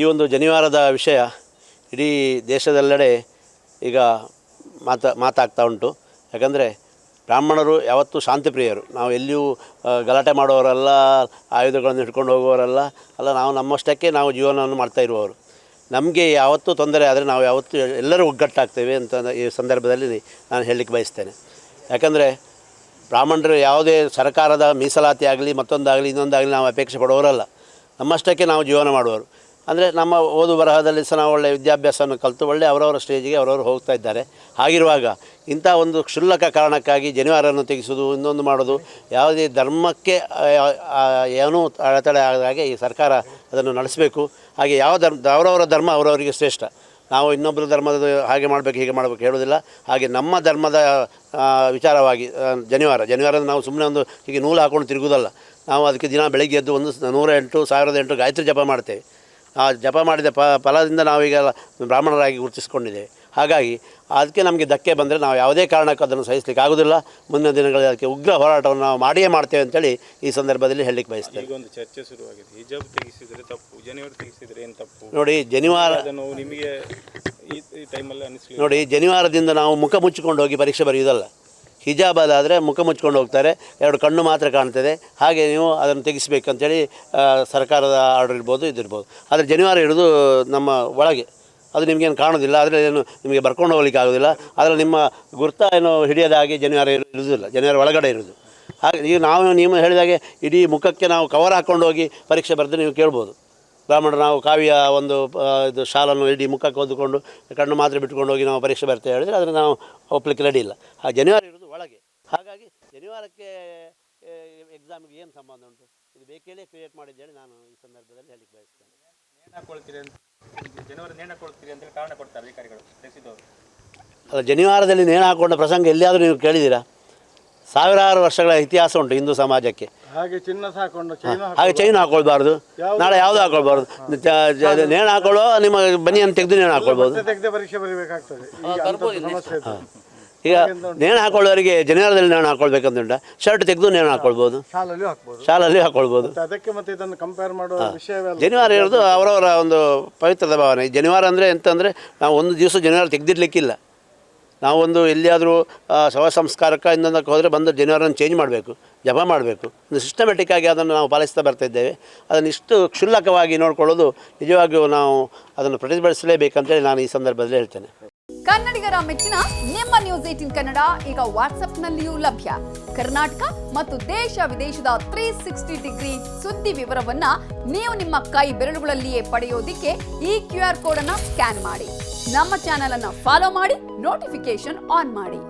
ಈ ಒಂದು ಜನಿವಾರದ ವಿಷಯ ಇಡೀ ದೇಶದೆಲ್ಲೆಡೆ ಈಗ ಮಾತಾಗ್ತಾ ಉಂಟು. ಯಾಕಂದರೆ ಬ್ರಾಹ್ಮಣರು ಯಾವತ್ತೂ ಶಾಂತಿಪ್ರಿಯರು. ನಾವು ಎಲ್ಲಿಯೂ ಗಲಾಟೆ ಮಾಡೋವರಲ್ಲ, ಆಯುಧಗಳನ್ನು ಹಿಡ್ಕೊಂಡು ಹೋಗುವವರಲ್ಲ ಅಲ್ಲ. ನಾವು ನಮ್ಮಷ್ಟಕ್ಕೆ ನಾವು ಜೀವನವನ್ನು ಮಾಡ್ತಾ ಇರುವವರು. ನಮಗೆ ಯಾವತ್ತೂ ತೊಂದರೆ ಆದರೆ ನಾವು ಯಾವತ್ತೂ ಎಲ್ಲರೂ ಒಗ್ಗಟ್ಟಾಗ್ತೇವೆ ಅಂತ ಈ ಸಂದರ್ಭದಲ್ಲಿ ನಾನು ಹೇಳಲಿಕ್ಕೆ ಬಯಸ್ತೇನೆ. ಯಾಕಂದರೆ ಬ್ರಾಹ್ಮಣರು ಯಾವುದೇ ಸರ್ಕಾರದ ಮೀಸಲಾತಿ ಆಗಲಿ ಮತ್ತೊಂದಾಗಲಿ ಇನ್ನೊಂದಾಗಲಿ ನಾವು ಅಪೇಕ್ಷೆ ಪಡುವವರಲ್ಲ. ನಮ್ಮಷ್ಟಕ್ಕೆ ನಾವು ಜೀವನ ಮಾಡುವರು. ಅಂದರೆ ನಮ್ಮ ಓದು ಬರಹದಲ್ಲಿ ಸಹ ನಾವು ಒಳ್ಳೆಯ ವಿದ್ಯಾಭ್ಯಾಸವನ್ನು ಕಲಿತು ಒಳ್ಳೆಯ ಅವರವರ ಸ್ಟೇಜಿಗೆ ಅವರವರು ಹೋಗ್ತಾ ಇದ್ದಾರೆ. ಹಾಗಿರುವಾಗ ಇಂಥ ಒಂದು ಕ್ಷುಲ್ಲಕ ಕಾರಣಕ್ಕಾಗಿ ಜನಿವಾರವನ್ನು ತೆಗೆಸೋದು, ಇನ್ನೊಂದು ಮಾಡೋದು, ಯಾವುದೇ ಧರ್ಮಕ್ಕೆ ಏನೂ ಅಡೆತಡೆ ಆಗದ ಹಾಗೆ ಈ ಸರ್ಕಾರ ಅದನ್ನು ನಡೆಸಬೇಕು. ಹಾಗೆ ಯಾವ ಅವರವರ ಧರ್ಮ ಅವರವರಿಗೆ ಶ್ರೇಷ್ಠ. ನಾವು ಇನ್ನೊಬ್ಬರ ಧರ್ಮದ ಹಾಗೆ ಮಾಡಬೇಕು ಹೀಗೆ ಮಾಡಬೇಕು ಹೇಳೋದಿಲ್ಲ. ಹಾಗೆ ನಮ್ಮ ಧರ್ಮದ ವಿಚಾರವಾಗಿ ಜನಿವಾರ ನಾವು ಸುಮ್ಮನೆ ಒಂದು ಹೀಗೆ ನೂಲು ಹಾಕ್ಕೊಂಡು ತಿರುಗೋದಲ್ಲ. ನಾವು ಅದಕ್ಕೆ ದಿನ ಬೆಳಗ್ಗೆ ಎದ್ದು 108 1008 ಗಾಯತ್ರಿ ಜಪ ಮಾಡ್ತೇವೆ. ಆ ಜಪ ಮಾಡಿದ ಫಲದಿಂದ ನಾವೀಗ ಬ್ರಾಹ್ಮಣರಾಗಿ ಗುರುತಿಸ್ಕೊಂಡಿದ್ದೇವೆ. ಹಾಗಾಗಿ ಅದಕ್ಕೆ ನಮಗೆ ಧಕ್ಕೆ ಬಂದರೆ ನಾವು ಯಾವುದೇ ಕಾರಣಕ್ಕೂ ಅದನ್ನು ಸಹಿಸಲಿಕ್ಕೆ ಆಗೋದಿಲ್ಲ. ಮುಂದಿನ ದಿನಗಳಲ್ಲಿ ಅದಕ್ಕೆ ಉಗ್ರ ಹೋರಾಟವನ್ನು ನಾವು ಮಾಡಿಯೇ ಮಾಡ್ತೇವೆ ಅಂತೇಳಿ ಈ ಸಂದರ್ಭದಲ್ಲಿ ಹೇಳಲಿಕ್ಕೆ ಬಯಸ್ತೇವೆ. ಈಗ ಒಂದು ಚರ್ಚೆ ಶುರುವಾಗಿದೆ, ಹಿಜಾಬ್ ತೆಗೆಸಿದರೆ ತಪ್ಪು, ಜನಿವಾರ ತೆಗೆಸಿದರೆ ಏನು ತಪ್ಪು? ನೋಡಿ, ಜನಿವಾರ ನಿಮಗೆ ಈ ಟೈಮಲ್ಲಿ ಅನಿಸ್ಲಿ. ನೋಡಿ, ಜನಿವಾರದಿಂದ ನಾವು ಮುಖ ಮುಚ್ಚಿಕೊಂಡು ಹೋಗಿ ಪರೀಕ್ಷೆ ಬರೆಯುವುದಲ್ಲ. ಹಿಜಾಬ್ ಅದಾದರೆ ಮುಖ ಮುಚ್ಕೊಂಡು ಹೋಗ್ತಾರೆ, 2 ಕಣ್ಣು ಮಾತ್ರ ಕಾಣ್ತದೆ. ಹಾಗೆ ನೀವು ಅದನ್ನು ತೆಗಿಸ್ಬೇಕಂತೇಳಿ ಸರ್ಕಾರದ ಆರ್ಡರ್ ಇರ್ಬೋದು, ಇದಿರ್ಬೋದು. ಆದರೆ ಜನಿವಾರ ಇರೋದು ನಮ್ಮ ಒಳಗೆ, ಅದು ನಿಮಗೇನು ಕಾಣೋದಿಲ್ಲ. ಆದರೆ ಏನು ನಿಮಗೆ ಬರ್ಕೊಂಡು ಹೋಗ್ಲಿಕ್ಕೆ ಆಗೋದಿಲ್ಲ. ಆದರೆ ನಿಮ್ಮ ಗುರ್ತ ಏನು ಹಿಡಿಯೋದ ಹಾಗೆ ಜನಿವಾರ ಇರೋದಿಲ್ಲ, ಜನಿವಾರ ಒಳಗಡೆ ಇರೋದು. ಹಾಗೆ ಈಗ ನೀವು ಹೇಳಿದಾಗೆ ಇಡೀ ಮುಖಕ್ಕೆ ನಾವು ಕವರ್ ಹಾಕ್ಕೊಂಡು ಹೋಗಿ ಪರೀಕ್ಷೆ ಬರೆದು ನೀವು ಕೇಳ್ಬೋದು. ಬ್ರಾಹ್ಮಣರು ನಾವು ಕಾವಿಯ ಒಂದು ಇದು ಶಾಲನ್ನು ಇಡೀ ಮುಖಕ್ಕೆ ಹೊದ್ದುಕೊಂಡು ಕಣ್ಣು ಮಾತ್ರ ಬಿಟ್ಕೊಂಡು ಹೋಗಿ ನಾವು ಪರೀಕ್ಷೆ ಬರ್ತೇವೆ ಹೇಳಿದರೆ ಅದನ್ನು ನಾವು ಒಪ್ಪಲಿಕ್ಕೆ ರೆಡಿ ಇಲ್ಲ. ಆ ಜನಿವಾರ ಇರೋದು ಒಳಗೆ. ಹಾಗಾಗಿ ಜನಿವಾರಕ್ಕೆ ಎಕ್ಸಾಮಿಗೆ ಏನು ಸಂಬಂಧ ಉಂಟು? ಇದು ಬೇಕೇಳಿ ಕ್ರಿಯೇಟ್ ಮಾಡಿದ್ದೇಳಿ ನಾನು ಈ ಸಂದರ್ಭದಲ್ಲಿ ಹೇಳಲಿಕ್ಕೆ ಬಯಸ್ತೇನೆ. ಕಾರಣ ಕೊಡ್ತಾರೆ ಅಧಿಕಾರಿಗಳು. ಅಲ್ಲ, ಜನಿವಾರದಲ್ಲಿ ನೇಣು ಹಾಕೊಂಡ ಪ್ರಸಂಗ ಎಲ್ಲಿಯಾದರೂ ನೀವು ಕೇಳಿದ್ದೀರಾ? ಸಾವಿರಾರು ವರ್ಷಗಳ ಇತಿಹಾಸ ಉಂಟು ಹಿಂದೂ ಸಮಾಜಕ್ಕೆ. ಹಾಗೆ ಚೈನ್ ಹಾಕೊಳ್ಬಾರ್ದು, ನಾಳೆ ಯಾವುದು ಹಾಕೊಳ್ಬಾರ್ದು. ನೇಣು ಹಾಕೊಳ್ಳೋ ನಿಮ್ಮ ಬನಿಯನ್ನು ತೆಗೆದು ನೇಣು ಹಾಕೊಳ್ಬೋದು. ಈಗ ನೇಣು ಹಾಕೊಳ್ಳೋರಿಗೆ ಜನಿವಾರದಲ್ಲಿ ನೇಣು ಹಾಕೊಳ್ಬೇಕಂತ ಶರ್ಟ್ ತೆಗೆದು ನೇಣು ಹಾಕೊಳ್ಬೋದು, ಶಾಲಲ್ಲಿ ಹಾಕೊಳ್ಬೋದು. ಜನಿವಾರ ಇರೋದು ಅವರವರ ಒಂದು ಪವಿತ್ರದ ಭಾವನೆ. ಜನಿವಾರ ಅಂದರೆ ಎಂತಂದರೆ ನಾವು ಒಂದು ದಿವಸ ಜನಿವಾರ ತೆಗೆದಿರ್ಲಿಕ್ಕಿಲ್ಲ. ನಾವೊಂದು ಎಲ್ಲಿಯಾದರೂ ಶವ ಸಂಸ್ಕಾರಕ್ಕೆ ಇನ್ನೊಂದಕ್ಕೆ ಹೋದರೆ ಬಂದು ಜನಿವಾರನ್ನು ಚೇಂಜ್ ಮಾಡಬೇಕು, ಜಪ ಮಾಡಬೇಕು. ಒಂದು ಸಿಸ್ಟಮೆಟಿಕ್ಕಾಗಿ ಅದನ್ನು ನಾವು ಪಾಲಿಸ್ತಾ ಬರ್ತಾಯಿದ್ದೇವೆ. ಅದನ್ನು ಇಷ್ಟು ಕ್ಷುಲ್ಲಕವಾಗಿ ನೋಡಿಕೊಳ್ಳೋದು ನಿಜವಾಗಿಯೂ ನಾವು ಅದನ್ನು ಪ್ರತಿಭಟಿಸಲೇಬೇಕಂತೇಳಿ ನಾನು ಈ ಸಂದರ್ಭದಲ್ಲಿ ಹೇಳ್ತೇನೆ. ಕನ್ನಡಿಗರ ಮೆಚ್ಚಿನ ನಿಮ್ಮ ನ್ಯೂಸ್ 18 ಕನ್ನಡ ಈಗ ವಾಟ್ಸ್ಆಪ್ನಲ್ಲಿಯೂ ಲಭ್ಯ. ಕರ್ನಾಟಕ ಮತ್ತು ದೇಶ ವಿದೇಶದ 360 ಡಿಗ್ರಿ ಸುದ್ದಿ ವಿವರವನ್ನ ನೀವು ನಿಮ್ಮ ಕೈ ಬೆರಳುಗಳಲ್ಲಿಯೇ ಪಡೆಯೋದಿಕ್ಕೆ ಈ QR ಕೋಡ್ ಅನ್ನು ಸ್ಕ್ಯಾನ್ ಮಾಡಿ. ನಮ್ಮ ಚಾನೆಲ್ ಅನ್ನು ಫಾಲೋ ಮಾಡಿ, ನೋಟಿಫಿಕೇಶನ್ ಆನ್ ಮಾಡಿ.